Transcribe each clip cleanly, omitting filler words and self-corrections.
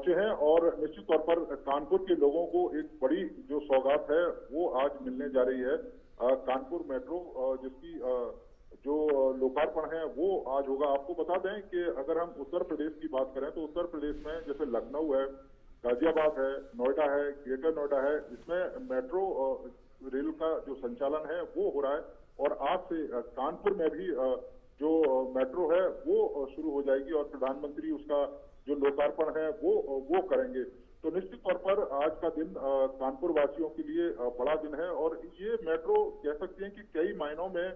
पहुंचे हैं और निश्चित तौर पर कानपुर के लोगों को एक बड़ी जो सौगात है वो आज मिलने जा रही है। कानपुर मेट्रो जिसकी जो लोकार्पण है वो आज होगा। आपको बता दें कि अगर हम उत्तर प्रदेश की बात करें तो उत्तर प्रदेश में जैसे लखनऊ है, गाजियाबाद है, नोएडा है, ग्रेटर नोएडा है, इसमें मेट्रो रेल का जो संचालन है वो हो रहा है। और आज से कानपुर में भी जो मेट्रो है वो शुरू हो जाएगी और प्रधानमंत्री उसका जो लोकार्पण है वो करेंगे। तो निश्चित तौर पर आज का दिन कानपुर वासियों के लिए बड़ा दिन है और ये मेट्रो कह सकते हैं कि कई मायनों में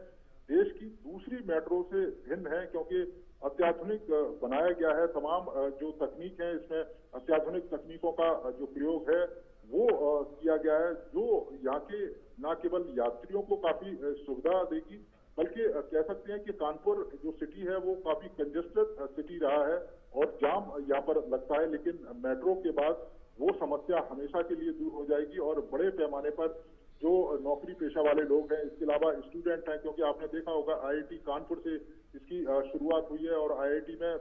देश की दूसरी मेट्रो से भिन्न है, क्योंकि अत्याधुनिक बनाया गया है। तमाम जो तकनीक है इसमें अत्याधुनिक तकनीकों का जो प्रयोग है वो किया गया है, जो यहाँ के न केवल यात्रियों को काफी सुविधा देगी बल्कि कह सकते हैं कि कानपुर जो सिटी है वो काफी कंजेस्टेड सिटी रहा है और जाम यहाँ पर लगता है, लेकिन मेट्रो के बाद वो समस्या हमेशा के लिए दूर हो जाएगी और बड़े पैमाने पर जो नौकरी पेशा वाले लोग हैं, इसके अलावा स्टूडेंट हैं, क्योंकि आपने देखा होगा आईआईटी कानपुर से इसकी शुरुआत हुई है और आईआईटी में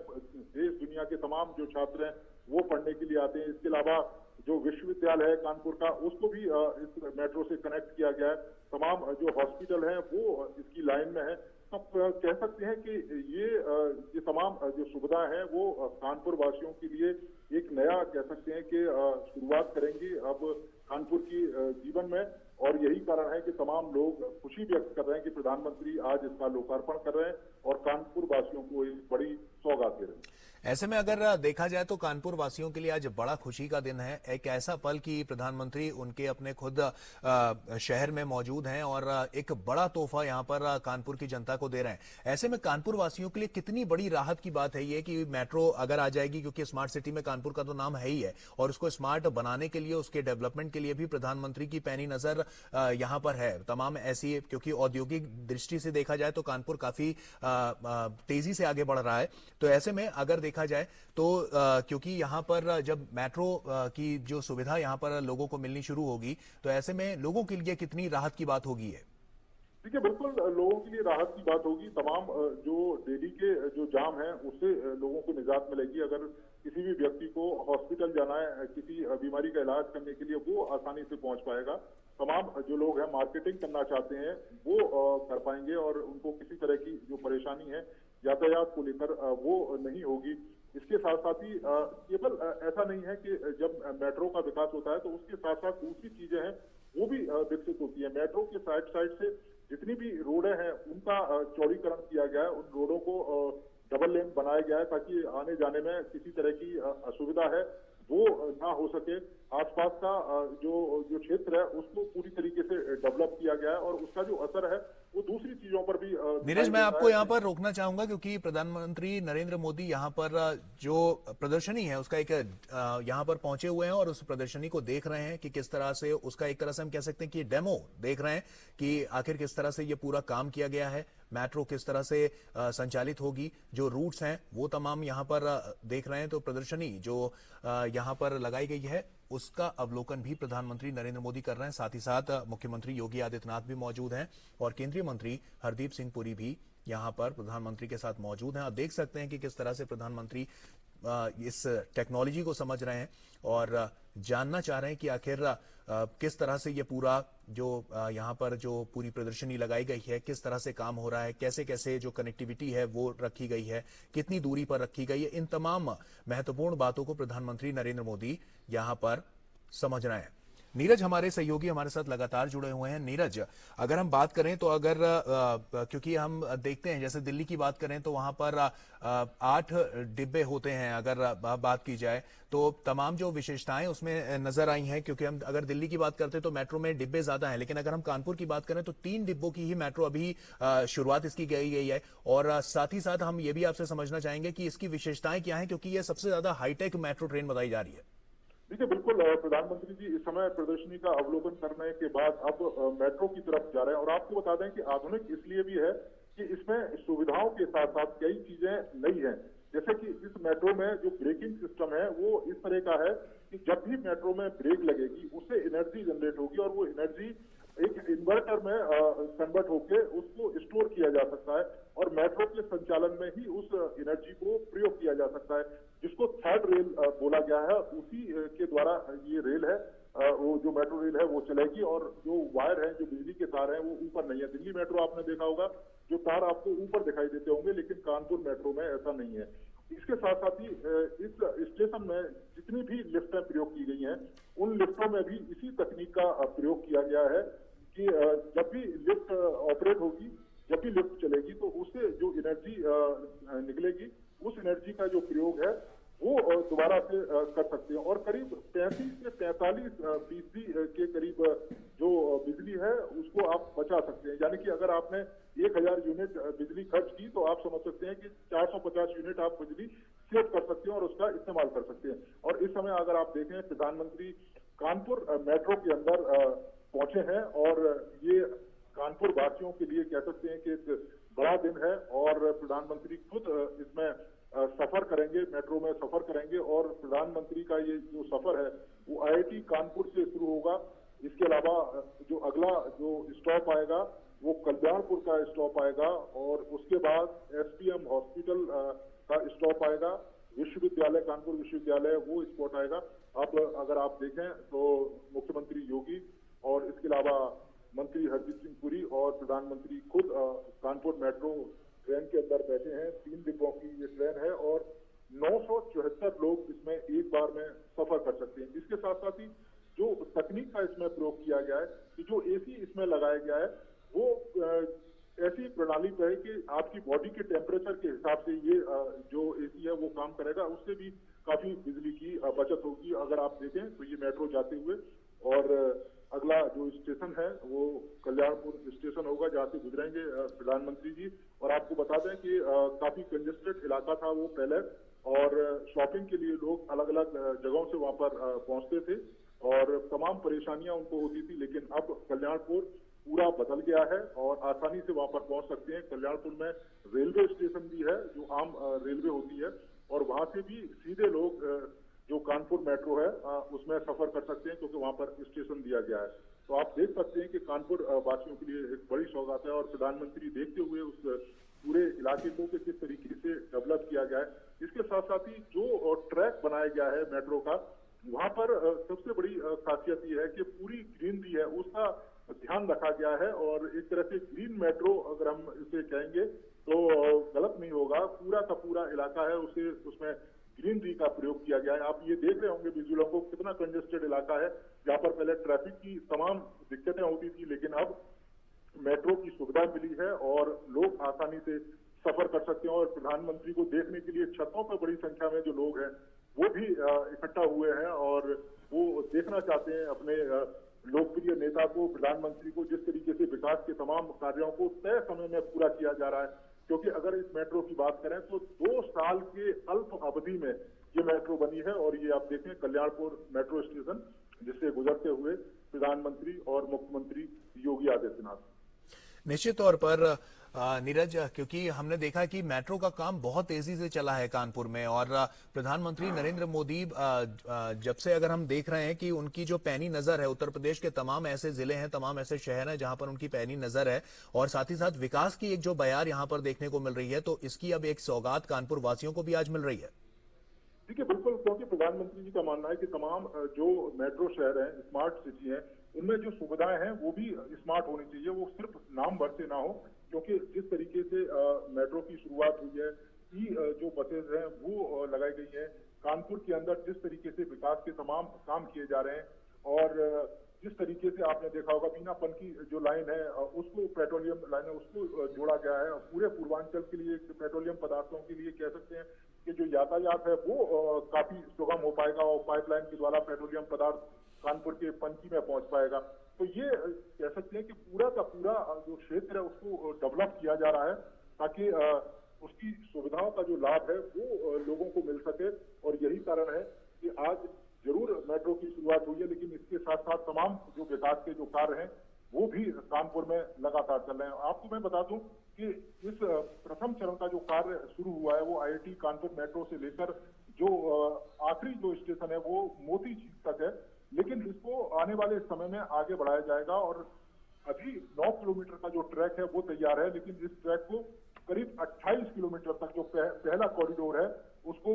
देश दुनिया के तमाम जो छात्र हैं वो पढ़ने के लिए आते हैं। इसके अलावा जो विश्वविद्यालय है कानपुर का उसको भी इस मेट्रो से कनेक्ट किया गया है। तमाम जो हॉस्पिटल हैं वो इसकी लाइन में है। तो कह सकते हैं कि ये तमाम जो सुविधाएं हैं वो कानपुर वासियों के लिए एक नया कह सकते हैं कि शुरुआत करेंगी अब कानपुर की जीवन में। और यही कारण है कि तमाम लोग खुशी व्यक्त कर रहे हैं कि प्रधानमंत्री आज इसका लोकार्पण कर रहे हैं और कानपुर वासियों को एक बड़ी सौगात दे रहे हैं। ऐसे में अगर देखा जाए तो कानपुर वासियों के लिए आज बड़ा खुशी का दिन है। एक ऐसा पल कि प्रधानमंत्री उनके अपने खुद शहर में मौजूद हैं और एक बड़ा तोहफा यहां पर कानपुर की जनता को दे रहे हैं। ऐसे में कानपुर वासियों के लिए कितनी बड़ी राहत की बात है ये कि मेट्रो अगर आ जाएगी, क्योंकि स्मार्ट सिटी में कानपुर का तो नाम है ही है और उसको स्मार्ट बनाने के लिए, उसके डेवलपमेंट के लिए भी प्रधानमंत्री की पैनी नजर यहां पर है। तमाम ऐसी, क्योंकि औद्योगिक दृष्टि से देखा जाए तो कानपुर काफी तेजी से आगे बढ़ रहा है। तो ऐसे में अगर देखा जाए तो क्योंकि यहां पर जब मेट्रो की जो सुविधा यहां पर लोगों को मिलनी शुरू होगी तो ऐसे में लोगों के लिए कितनी राहत की बात होगी है। देखिए, बिल्कुल लोगों के लिए राहत की बात होगी। तमाम जो डेली के जो जाम है उससे लोगों को निजात मिलेगी। अगर किसी भी व्यक्ति को हॉस्पिटल जाना है, किसी बीमारी का इलाज करने के लिए, वो आसानी से पहुंच पाएगा। तमाम जो लोग हैं मार्केटिंग करना चाहते हैं वो कर पाएंगे और उनको किसी तरह की जो परेशानी है यातायात को लेकर वो नहीं होगी। इसके साथ साथ ही केवल ऐसा नहीं है कि जब मेट्रो का विकास होता है तो उसके साथ साथ दूसरी चीजें हैं वो भी विकसित होती है। मेट्रो के साइड से जितनी भी रोडें हैं उनका चौड़ीकरण किया गया है। उन रोडों को डबल लेन बनाया गया है ताकि आने जाने में किसी तरह की असुविधा है वो ना हो सके। आसपास का जो क्षेत्र है उसको पूरी तरीके से डेवलप किया गया है और उसका जो असर है वो दूसरी चीजों पर भी। नीरज, मैं आपको यहाँ पर रोकना चाहूंगा क्योंकि प्रधानमंत्री नरेंद्र मोदी यहाँ पर जो प्रदर्शनी है उसका एक यहाँ पर पहुंचे हुए हैं और उस प्रदर्शनी को देख रहे हैं कि किस तरह से उसका एक तरह से हम कह सकते हैं कि डेमो देख रहे हैं कि आखिर किस तरह से ये पूरा काम किया गया है, मेट्रो किस तरह से संचालित होगी, जो रूट्स हैं वो तमाम यहाँ पर देख रहे हैं। तो प्रदर्शनी जो यहाँ पर लगाई गई है उसका अवलोकन भी प्रधानमंत्री नरेंद्र मोदी कर रहे हैं। साथ ही साथ मुख्यमंत्री योगी आदित्यनाथ भी मौजूद हैं और केंद्रीय मंत्री हरदीप सिंह पुरी भी यहां पर प्रधानमंत्री के साथ मौजूद हैं। आप देख सकते हैं कि किस तरह से प्रधानमंत्री इस टेक्नोलॉजी को समझ रहे हैं और जानना चाह रहे हैं कि आखिर किस तरह से ये पूरा जो यहाँ पर जो पूरी प्रदर्शनी लगाई गई है किस तरह से काम हो रहा है, कैसे कैसे जो कनेक्टिविटी है वो रखी गई है, कितनी दूरी पर रखी गई है। इन तमाम महत्वपूर्ण बातों को प्रधानमंत्री नरेंद्र मोदी यहाँ पर समझ रहे हैं। नीरज हमारे सहयोगी हमारे साथ लगातार जुड़े हुए हैं। नीरज, अगर हम बात करें तो अगर क्योंकि हम देखते हैं जैसे दिल्ली की बात करें तो वहां पर 8 डिब्बे होते हैं, अगर बात की जाए तो तमाम जो विशेषताएं उसमें नजर आई हैं। क्योंकि हम अगर दिल्ली की बात करते हैं तो मेट्रो में डिब्बे ज्यादा हैं, लेकिन अगर हम कानपुर की बात करें तो 3 डिब्बों की ही मेट्रो अभी शुरुआत इसकी गई है। और साथ ही साथ हम ये भी आपसे समझना चाहेंगे कि इसकी विशेषताएं क्या है, क्योंकि ये सबसे ज्यादा हाईटेक मेट्रो ट्रेन बताई जा रही है। देखिए, बिल्कुल प्रधानमंत्री जी इस समय प्रदर्शनी का अवलोकन करने के बाद अब मेट्रो की तरफ जा रहे हैं। और आपको बता दें कि आधुनिक इसलिए भी है कि इसमें सुविधाओं के साथ साथ कई चीजें नई हैं। जैसे कि इस मेट्रो में जो ब्रेकिंग सिस्टम है वो इस तरह का है कि जब भी मेट्रो में ब्रेक लगेगी उससे एनर्जी जनरेट होगी और वो एनर्जी एक इन्वर्टर में कन्वर्ट होके उसको स्टोर किया जा सकता है और मेट्रो के संचालन में ही उस एनर्जी को प्रयोग किया जा सकता है, जिसको थर्ड रेल बोला गया है। उसी के द्वारा ये रेल है, वो जो मेट्रो रेल है वो चलेगी और जो वायर है, जो बिजली के तार हैं, वो ऊपर नहीं है। दिल्ली मेट्रो आपने देखा होगा, जो तार आपको ऊपर दिखाई देते होंगे, लेकिन कानपुर मेट्रो में ऐसा नहीं है। इसके साथ साथ ही इस स्टेशन में जितनी भी लिफ्टें प्रयोग की गई हैं, उन लिफ्टों में भी इसी तकनीक का प्रयोग किया गया है कि जब भी लिफ्ट ऑपरेट होगी, जब भी लिफ्ट चलेगी, तो उससे जो एनर्जी निकलेगी, उस एनर्जी का जो प्रयोग है वो दोबारा से कर सकते हैं और करीब 35 से 43% के करीब जो बिजली है उसको आप बचा सकते हैं। यानी कि अगर आपने 1000 यूनिट बिजली खर्च की, तो आप समझ सकते हैं कि 450 यूनिट आप बिजली सेव कर सकते हैं और उसका इस्तेमाल कर सकते हैं। और इस समय अगर आप देखें, प्रधानमंत्री कानपुर मेट्रो के अंदर पहुंचे हैं और ये कानपुर वासियों के लिए कह सकते हैं कि एक बड़ा दिन है और प्रधानमंत्री खुद इसमें सफर करेंगे, मेट्रो में सफर करेंगे और प्रधानमंत्री का ये जो सफर है वो IIT कानपुर से शुरू होगा। इसके अलावा जो अगला जो स्टॉप आएगा वो कल्याणपुर का स्टॉप आएगा और उसके बाद SPM हॉस्पिटल का स्टॉप आएगा, विश्वविद्यालय, कानपुर विश्वविद्यालय, वो स्पॉट आएगा। अब अगर आप देखें तो मुख्यमंत्री योगी और इसके अलावा मंत्री हरदीप सिंह पुरी और प्रधानमंत्री खुद कानपुर मेट्रो ट्रेन के अंदर बैठे हैं। 3 डिब्बों की ये ट्रेन है और 974 लोग इसमें एक बार में सफर कर सकते हैं। इसके साथ साथ ही जो तकनीक का इसमें प्रयोग किया गया है कि जो AC इसमें लगाया गया है वो ऐसी प्रणाली पे है कि आपकी बॉडी के टेम्परेचर के हिसाब से ये जो AC है वो काम करेगा, उससे भी काफी बिजली की बचत होगी। अगर आप देखें तो ये मेट्रो जाते हुए और अगला जो स्टेशन है वो कल्याणपुर स्टेशन होगा, जहाँ से गुजरेंगे प्रधानमंत्री जी। और आपको बता दें कि काफी कंजेस्टेड इलाका था वो पहले और शॉपिंग के लिए लोग अलग अलग जगहों से वहां पर पहुंचते थे और तमाम परेशानियां उनको होती थी, लेकिन अब कल्याणपुर पूरा बदल गया है और आसानी से वहां पर पहुंच सकते हैं। कल्याणपुर में रेलवे स्टेशन भी है, जो आम रेलवे होती है, और वहां से भी सीधे लोग जो कानपुर मेट्रो है उसमें सफर कर सकते हैं, क्योंकि वहां पर स्टेशन दिया गया है। तो आप देख सकते हैं कि कानपुर वासियों के लिए एक बड़ी सौगात है और प्रधानमंत्री देखते हुए उस पूरे इलाके को कि किस तरीके से डेवलप किया गया है। इसके साथ साथ ही जो ट्रैक बनाया गया है मेट्रो का, वहां पर सबसे बड़ी खासियत यह है कि पूरी ग्रीनरी है उसका ध्यान रखा गया है और एक तरह से ग्रीन मेट्रो अगर हम इसे कहेंगे तो गलत नहीं होगा। पूरा का पूरा इलाका है उसे उसमें ग्रीनरी का प्रयोग किया गया है। आप ये देख रहे होंगे विजुअलों को, कितना कंजेस्टेड इलाका है, जहां पर पहले ट्रैफिक की तमाम दिक्कतें होती थी, लेकिन अब मेट्रो की सुविधा मिली है और लोग आसानी से सफर कर सकते हैं। और प्रधानमंत्री को देखने के लिए छतों पर बड़ी संख्या में जो लोग हैं वो भी इकट्ठा हुए हैं और वो देखना चाहते हैं अपने लोकप्रिय नेता को, प्रधानमंत्री को, जिस तरीके से विकास के तमाम कार्यों को तय समय में पूरा किया जा रहा है। क्योंकि अगर इस मेट्रो की बात करें तो 2 साल के अल्प अवधि में ये मेट्रो बनी है और ये आप देखें कल्याणपुर मेट्रो स्टेशन, जिससे गुजरते हुए प्रधानमंत्री और मुख्यमंत्री योगी आदित्यनाथ। निश्चित तौर पर नीरज, क्योंकि हमने देखा कि मेट्रो का काम बहुत तेजी से चला है कानपुर में और प्रधानमंत्री नरेंद्र मोदी जब से अगर हम देख रहे हैं कि उनकी जो पैनी नजर है, उत्तर प्रदेश के तमाम ऐसे जिले हैं, तमाम ऐसे शहर हैं जहां पर उनकी पैनी नजर है और साथ ही साथ विकास की एक जो बयार यहां पर देखने को मिल रही है, तो इसकी अब एक सौगात कानपुर वासियों को भी आज मिल रही है। देखिए बिल्कुल, क्योंकि प्रधानमंत्री जी का मानना है कि तमाम जो मेट्रो शहर हैं, स्मार्ट सिटी हैं, उनमें जो सुविधाएं हैं वो भी स्मार्ट होनी चाहिए, वो सिर्फ नाम भर से ना हो। क्योंकि जिस तरीके से मेट्रो की शुरुआत हुई है, जो बसेज हैं वो लगाई गई है, कानपुर के अंदर जिस तरीके से विकास के तमाम काम किए जा रहे हैं और जिस तरीके से आपने देखा होगा बीनापन की जो लाइन है उसको, पेट्रोलियम लाइन है उसको जोड़ा गया है। पूरे पूर्वांचल के लिए पेट्रोलियम पदार्थों के लिए कह सकते हैं कि जो यातायात है वो काफी सुगम हो पाएगा और पाइपलाइन के द्वारा पेट्रोलियम पदार्थ कानपुर के पंची में पहुंच पाएगा। तो ये कह सकते हैं कि पूरा का पूरा जो क्षेत्र है उसको डेवलप किया जा रहा है ताकि उसकी सुविधाओं का जो लाभ है वो लोगों को मिल सके। और यही कारण है कि आज जरूर मेट्रो की शुरुआत हुई है, लेकिन इसके साथ साथ तमाम जो विकास के जो कार्य हैं वो भी कानपुर में लगातार चल रहे हैं। आपको मैं बता दूं कि इस प्रथम चरण का जो कार्य शुरू हुआ है वो IIT कानपुर मेट्रो से लेकर जो आखिरी जो स्टेशन है वो मोती झील तक है, लेकिन इसको आने वाले समय में आगे बढ़ाया जाएगा और अभी 9 किलोमीटर का जो ट्रैक है वो तैयार है, लेकिन इस ट्रैक को करीब 28 किलोमीटर तक जो पहला कॉरिडोर है उसको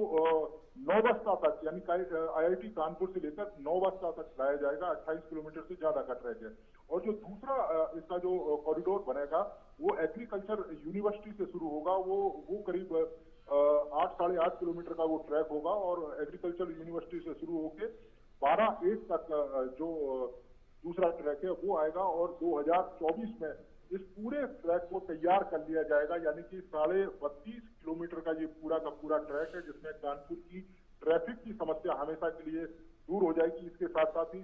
नौबस्ता तक, यानी IIT कानपुर से लेकर नौबस्ता तक लाया जाएगा। 28 किलोमीटर से ज्यादा का ट्रैक है। और जो दूसरा इसका जो कॉरिडोर बनेगा वो एग्रीकल्चर यूनिवर्सिटी से शुरू होगा। वो करीब 8-8.5 किलोमीटर का वो ट्रैक होगा और एग्रीकल्चर यूनिवर्सिटी से शुरू होकर 12-1 तक जो दूसरा ट्रैक है वो आएगा। और 2024 में इस पूरे ट्रैक को तैयार कर लिया जाएगा, यानी कि 32.5 किलोमीटर का ये पूरा का पूरा ट्रैक है, जिसमें कानपुर की ट्रैफिक की समस्या हमेशा के लिए दूर हो जाएगी। इसके साथ साथ ही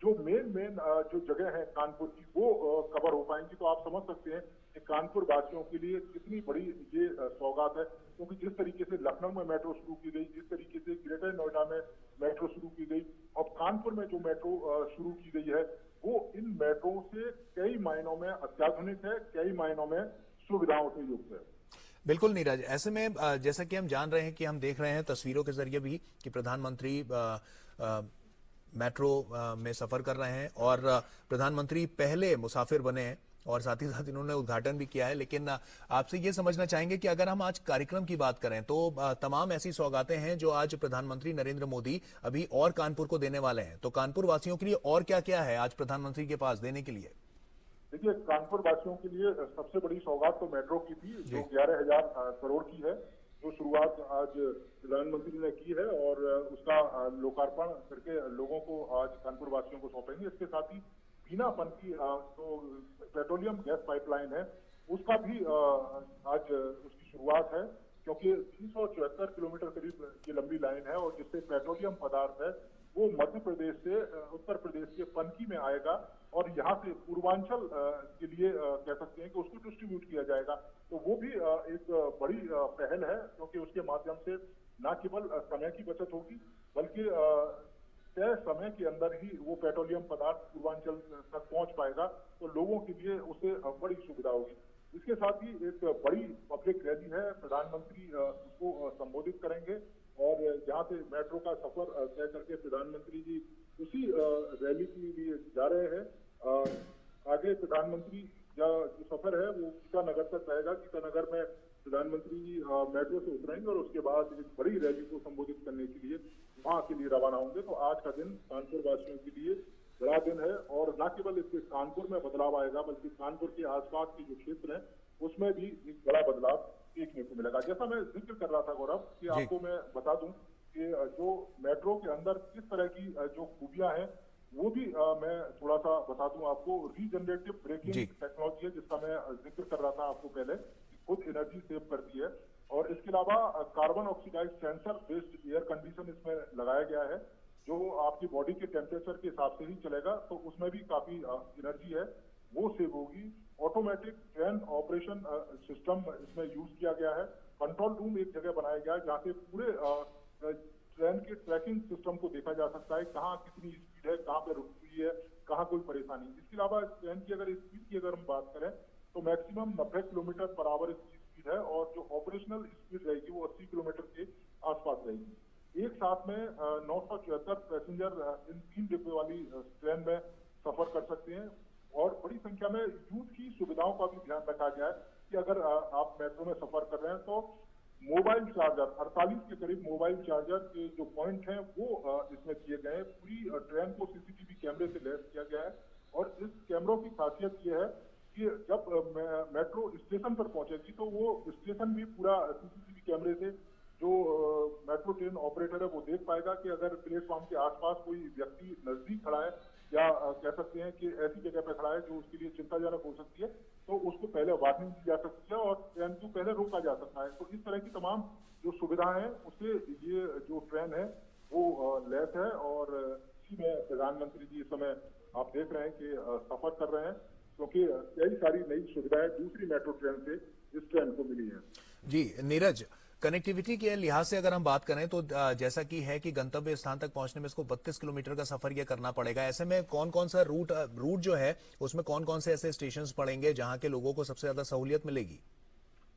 जो मेन जो जगह है कानपुर की वो कवर हो पाएंगी। तो आप समझ सकते हैं कि कानपुर वासियों के लिए कितनी बड़ी ये सौगात है, क्योंकि जिस तरीके से लखनऊ में मेट्रो शुरू की गई, जिस तरीके से ग्रेटर नोएडा में मेट्रो शुरू की गई और कानपुर में जो मेट्रो शुरू की गई है, वो इन मेट्रो से कई मायनों में अत्याधुनिक है, कई मायनों में सुविधाओं से युक्त है। बिल्कुल नीरज, ऐसे में जैसा कि हम जान रहे हैं कि हम देख रहे हैं तस्वीरों के जरिए भी कि प्रधानमंत्री मेट्रो में सफर कर रहे हैं और प्रधानमंत्री पहले मुसाफिर बने हैं और साथ ही साथ इन्होंने उद्घाटन भी किया है। लेकिन आपसे ये समझना चाहेंगे कि अगर हम आज कार्यक्रम की बात करें तो तमाम ऐसी सौगातें हैं जो आज प्रधानमंत्री नरेंद्र मोदी अभी और कानपुर को देने वाले हैं, तो कानपुर वासियों के लिए और क्या क्या है आज प्रधानमंत्री के पास देने के लिए? देखिए, कानपुर वासियों के लिए सबसे बड़ी सौगात तो मेट्रो की थी, जो 11,000 करोड़ की है, जो शुरुआत आज प्रधानमंत्री ने की है और उसका लोकार्पण करके लोगों को आज कानपुर वासियों को सौंपेंगे। इसके साथ ही बिना पन की जो पेट्रोलियम गैस पाइपलाइन है उसका भी आज उसकी शुरुआत है, क्योंकि 374 किलोमीटर करीब ये लंबी लाइन है और जिससे पेट्रोलियम पदार्थ है वो मध्य प्रदेश से उत्तर प्रदेश के पनकी में आएगा और यहाँ से पूर्वांचल के लिए कह सकते हैं कि उसको डिस्ट्रीब्यूट किया जाएगा। तो वो भी एक बड़ी पहल है, क्योंकि उसके माध्यम से न केवल समय की बचत होगी बल्कि तय समय के अंदर ही वो पेट्रोलियम पदार्थ पूर्वांचल तक पहुंच पाएगा, तो लोगों के लिए उसे बड़ी सुविधा होगी। इसके साथ ही एक बड़ी पब्लिक रैली है, प्रधानमंत्री उसको संबोधित करेंगे और जहाँ से मेट्रो का सफर तय करके प्रधानमंत्री जी उसी रैली के लिए जा रहे हैं। आगे प्रधानमंत्री का जो सफर है वो गीतानगर तक रहेगा। गीतानगर में प्रधानमंत्री जी मेट्रो से उतरेंगे और उसके बाद एक बड़ी रैली को संबोधित करने के लिए वहां के लिए रवाना होंगे। तो आज का दिन कानपुर वासियों के लिए बड़ा दिन है और न केवल इससे कानपुर में बदलाव आएगा बल्कि कानपुर के आसपास के जो क्षेत्र है उसमें भी एक बड़ा बदलाव देखने को मिलेगा। जैसा मैं जिक्र कर रहा था गौरव, कि आपको मैं बता दूं कि जो मेट्रो के अंदर किस तरह की जो खूबियां हैं वो भी मैं थोड़ा सा बता दूं आपको। रीजनरेटिव ब्रेकिंग टेक्नोलॉजी है जिसका मैं जिक्र कर रहा था आपको पहले, खुद एनर्जी सेव करती है। और इसके अलावा carbon oxidise sensor based air condition इसमें लगाया गया है, जो आपकी बॉडी के टेम्परेचर के हिसाब से ही चलेगा, तो उसमें भी काफी एनर्जी है वो सेव होगी। ऑटोमेटिक ट्रेन ऑपरेशन सिस्टम इसमें यूज किया गया है। कंट्रोल रूम एक जगह बनाया गया है जहाँ से पूरे ट्रेन के ट्रैकिंग सिस्टम को देखा जा सकता है, कहाँ कितनी स्पीड है, कहाँ पे रुकी हुई है, कहाँ कोई परेशानी। इसके अलावा ट्रेन की अगर स्पीड की अगर हम बात करें तो मैक्सिमम 90 किलोमीटर पर आवर इसकी स्पीड है और जो ऑपरेशनल स्पीड रहेगी वो 80 किलोमीटर के आसपास रहेगी। एक साथ में 974 पैसेंजर इन 3 डिब्बे वाली ट्रेन में सफर कर सकते हैं। और बड़ी संख्या में यूथ की सुविधाओं का भी ध्यान रखा गया है कि अगर आप मेट्रो में सफर कर रहे हैं तो मोबाइल चार्जर 48 के करीब मोबाइल चार्जर के जो पॉइंट हैं वो इसमें किए गए हैं। पूरी ट्रेन को सीसीटीवी कैमरे से लैस किया गया है और इस कैमरों की खासियत ये है कि जब मेट्रो स्टेशन पर पहुंचेगी तो वो स्टेशन भी पूरा सीसीटीवी कैमरे से जो मेट्रो ट्रेन ऑपरेटर है वो देख पाएगा कि अगर प्लेटफॉर्म के आसपास कोई व्यक्ति नजदीक खड़ा है या कह सकते हैं कि ऐसी जगह पर खड़ा है जो उसके लिए चिंताजनक हो सकती है, तो उसको पहले वार्निंग दी जा सकती है और ट्रेन को पहले रोका जा सकता है। तो इस तरह की तमाम जो सुविधाएं हैं उससे ये जो ट्रेन है वो लैस है और इसी में प्रधानमंत्री जी इस समय आप देख रहे हैं कि सफर कर रहे हैं, क्योंकि कई सारी नई सुविधाएं दूसरी मेट्रो ट्रेन से इस ट्रेन को मिली है। जी नीरज, कनेक्टिविटी के लिहाज से अगर हम बात करें तो जैसा कि है कि गंतव्य स्थान तक पहुंचने में इसको 32 किलोमीटर का सफर ये करना पड़ेगा। ऐसे में कौन कौन सा रूट जो है उसमें कौन कौन से ऐसे स्टेशंस पड़ेंगे जहां के लोगों को सबसे ज्यादा सहूलियत मिलेगी?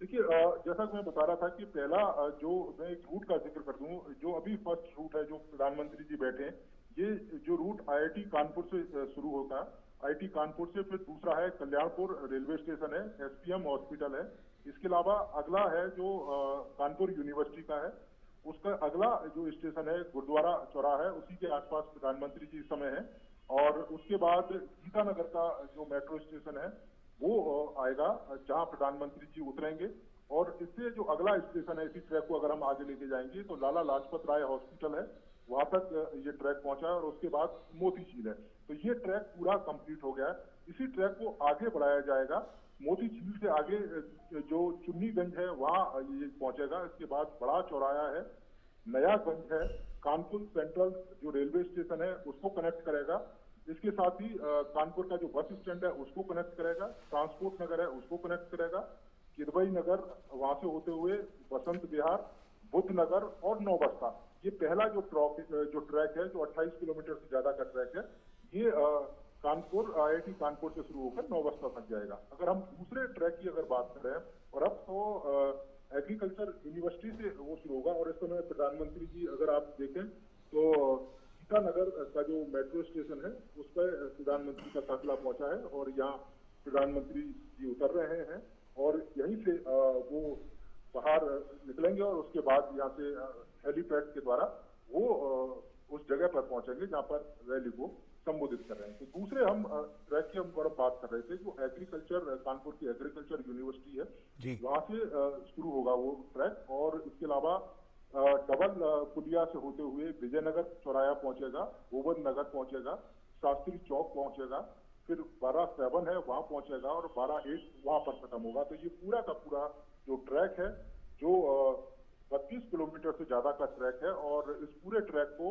देखिए, जैसा कि मैं बता रहा था कि पहला जो मैं एक रूट का जिक्र कर दूं, जो अभी फर्स्ट रूट है जो प्रधानमंत्री जी बैठे हैं, ये जो रूट IIT कानपुर से शुरू होता है IIT कानपुर से, फिर दूसरा है कल्याणपुर रेलवे स्टेशन है, SPM हॉस्पिटल है। इसके अलावा अगला है जो कानपुर यूनिवर्सिटी का है, उसका अगला जो स्टेशन है गुरुद्वारा चौराहा है, उसी के आसपास प्रधानमंत्री जी इस समय है। और उसके बाद गीतानगर का जो मेट्रो स्टेशन है वो आएगा, जहां प्रधानमंत्री जी उतरेंगे। और इससे जो अगला स्टेशन है, इसी ट्रैक को अगर हम आगे लेके जाएंगे तो लाला लाजपत राय हॉस्पिटल है, वहां तक ये ट्रैक पहुंचा है। और उसके बाद मोती झील है। तो ये ट्रैक पूरा कंप्लीट हो गया है। इसी ट्रैक को आगे बढ़ाया जाएगा, मोती झील से आगे जो चुन्नीगंज है वहां ये पहुंचेगा। इसके बाद बड़ा चौराया है, नयागंज है, कानपुर सेंट्रल जो रेलवे स्टेशन है उसको कनेक्ट करेगा। इसके साथ ही कानपुर का जो बस स्टैंड है उसको कनेक्ट करेगा, ट्रांसपोर्ट नगर है उसको कनेक्ट करेगा, किदवई नगर वहां से होते हुए बसंत विहार, बुद्ध नगर और नौबस्ता। ये पहला जो ट्रैक है जो 28 किलोमीटर से ज्यादा का ट्रैक है, ये कानपुर IIT कानपुर से शुरू होकर नौबस्ता तक जाएगा। अगर हम दूसरे ट्रैक की अगर बात करें, और अब तो एग्रीकल्चर यूनिवर्सिटी से वो शुरू होगा। और इस समय प्रधानमंत्री जी अगर आप देखें तो गीतानगर का जो मेट्रो स्टेशन है उस पर प्रधानमंत्री का काफिला पहुंचा है और यहाँ प्रधानमंत्री जी उतर रहे हैं और यहीं से वो बाहर निकलेंगे और उसके बाद यहाँ से हेलीपैड के द्वारा वो उस जगह पर पहुंचेंगे जहाँ पर रैली को संबोधित कर रहे हैं। तो दूसरे हम ट्रैक की हम बात कर रहे थे, जो एग्रीकल्चर कानपुर की एग्रीकल्चर यूनिवर्सिटी है वहां से शुरू होगा वो ट्रैक। और इसके अलावा डबल पुलिया से होते हुए विजयनगर चौराया पहुंचेगा, गोविंद नगर पहुंचेगा, शास्त्री चौक पहुंचेगा, फिर 12-7 है वहां पहुंचेगा और 12-8 वहां पर खत्म होगा। तो ये पूरा का पूरा जो ट्रैक है जो 32 किलोमीटर से ज्यादा का ट्रैक है और इस पूरे ट्रैक को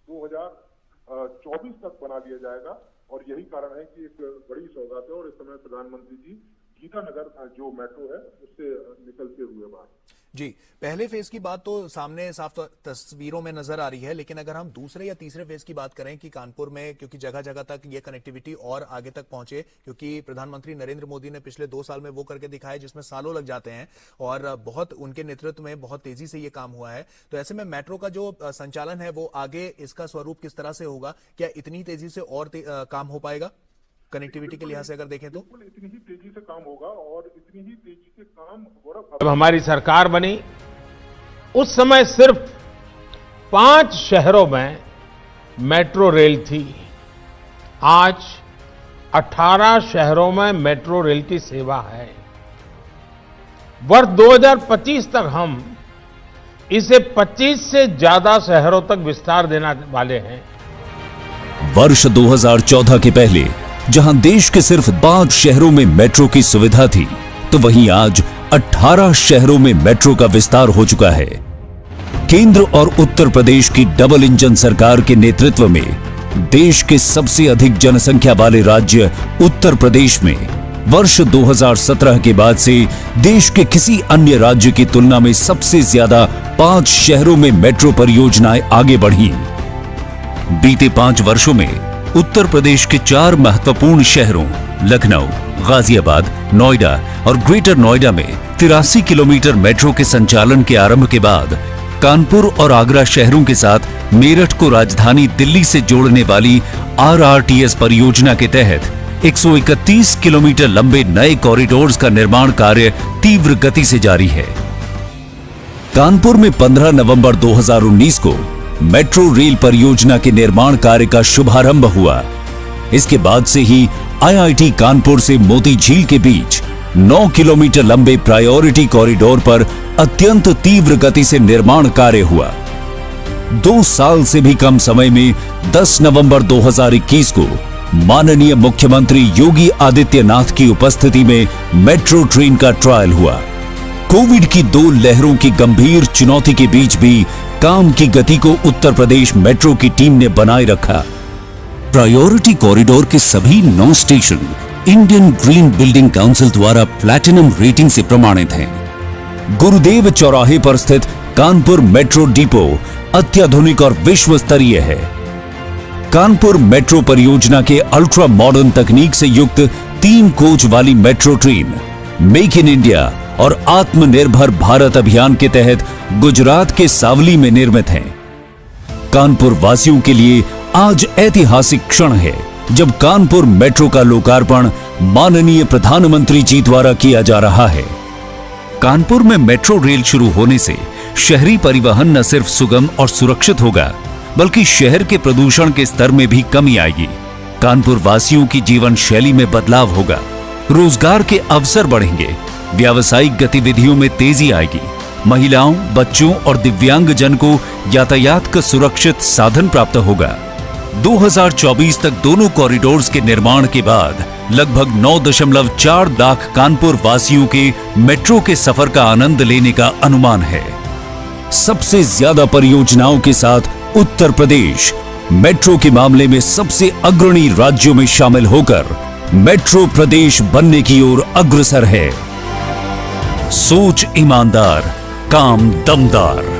2024 तक बना दिया जाएगा। और यही कारण है कि एक बड़ी सौगात है। और इस समय प्रधानमंत्री जी गीतानगर जो मेट्रो है उससे निकलते हुए बाहर। जी, पहले फेज की बात तो सामने साफ तस्वीरों में नजर आ रही है, लेकिन अगर हम दूसरे या तीसरे फेज की बात करें कि कानपुर में क्योंकि जगह जगह तक ये कनेक्टिविटी और आगे तक पहुंचे, क्योंकि प्रधानमंत्री नरेंद्र मोदी ने पिछले 2 साल में वो करके दिखाया जिसमें सालों लग जाते हैं और बहुत उनके नेतृत्व में बहुत तेजी से ये काम हुआ है। तो ऐसे में मेट्रो का जो संचालन है वो आगे इसका स्वरूप किस तरह से होगा? क्या इतनी तेजी से और काम हो पाएगा कनेक्टिविटी के लिहाज से अगर देखें तो? बिल्कुल इतनी ही तेजी से काम होगा और इतनी ही तेजी से काम। जब हमारी सरकार बनी उस समय सिर्फ 5 शहरों में मेट्रो रेल थी। आज 18 शहरों में मेट्रो रेल की सेवा है। वर्ष 2025 तक हम इसे 25 से ज्यादा शहरों तक विस्तार देने वाले हैं। वर्ष 2014 के पहले जहां देश के सिर्फ 5 शहरों में मेट्रो की सुविधा थी, तो वहीं आज 18 शहरों में मेट्रो का विस्तार हो चुका है। केंद्र और उत्तर प्रदेश की डबल इंजन सरकार के नेतृत्व में देश के सबसे अधिक जनसंख्या वाले राज्य उत्तर प्रदेश में वर्ष 2017 के बाद से देश के किसी अन्य राज्य की तुलना में सबसे ज्यादा 5 शहरों में मेट्रो परियोजनाएं आगे बढ़ी। बीते 5 वर्षों में उत्तर प्रदेश के 4 महत्वपूर्ण शहरों लखनऊ, गाजियाबाद, नोएडा और ग्रेटर नोएडा में 83 किलोमीटर मेट्रो के संचालन के आरंभ के बाद कानपुर और आगरा शहरों के साथ मेरठ को राजधानी दिल्ली से जोड़ने वाली RRTS परियोजना के तहत 131 किलोमीटर लंबे नए कॉरिडोर्स का निर्माण कार्य तीव्र गति से जारी है। कानपुर में 15 नवंबर 2019 को मेट्रो रेल परियोजना के निर्माण कार्य का शुभारंभ हुआ। इसके बाद से ही IIT कानपुर से मोती झील के बीच 9 किलोमीटर लंबे प्रायोरिटी कॉरिडोर पर अत्यंत तीव्र गति से निर्माण कार्य हुआ। 2 साल से भी कम समय में 10 नवंबर 2021 को माननीय मुख्यमंत्री योगी आदित्यनाथ की उपस्थिति में मेट्रो ट्रेन का ट्रायल हुआ। कोविड की 2 लहरों की गंभीर चुनौती के बीच भी काम की गति को उत्तर प्रदेश मेट्रो की टीम ने बनाए रखा। प्रायोरिटी कॉरिडोर के सभी 9 station Indian green building council द्वारा प्लैटिनम रेटिंग से प्रमाणित हैं। गुरुदेव चौराहे पर स्थित कानपुर मेट्रो डिपो अत्याधुनिक और विश्व स्तरीय है। कानपुर मेट्रो परियोजना के अल्ट्रा मॉडर्न तकनीक से युक्त 3 कोच वाली metro train make in India और आत्मनिर्भर भारत अभियान के तहत गुजरात के सावली में निर्मित है। कानपुर वासियों के लिए आज ऐतिहासिक क्षण है जब कानपुर मेट्रो का लोकार्पण माननीय प्रधानमंत्री जी द्वारा किया जा रहा है। कानपुर में मेट्रो रेल शुरू होने से शहरी परिवहन न सिर्फ सुगम और सुरक्षित होगा, बल्कि शहर के प्रदूषण के स्तर में भी कमी आएगी। कानपुर वासियों की जीवन शैली में बदलाव होगा, रोजगार के अवसर बढ़ेंगे, व्यावसायिक गतिविधियों में तेजी आएगी, महिलाओं, बच्चों और दिव्यांगजन को यातायात का सुरक्षित साधन प्राप्त होगा। 2024 तक दोनों कॉरिडोर्स के निर्माण के बाद लगभग 9.4 लाख कानपुर वासियों के मेट्रो के सफर का आनंद लेने का अनुमान है। सबसे ज्यादा परियोजनाओं के साथ उत्तर प्रदेश मेट्रो के मामले में सबसे अग्रणी राज्यों में शामिल होकर मेट्रो प्रदेश बनने की ओर अग्रसर है। सोच ईमानदार, काम दमदार।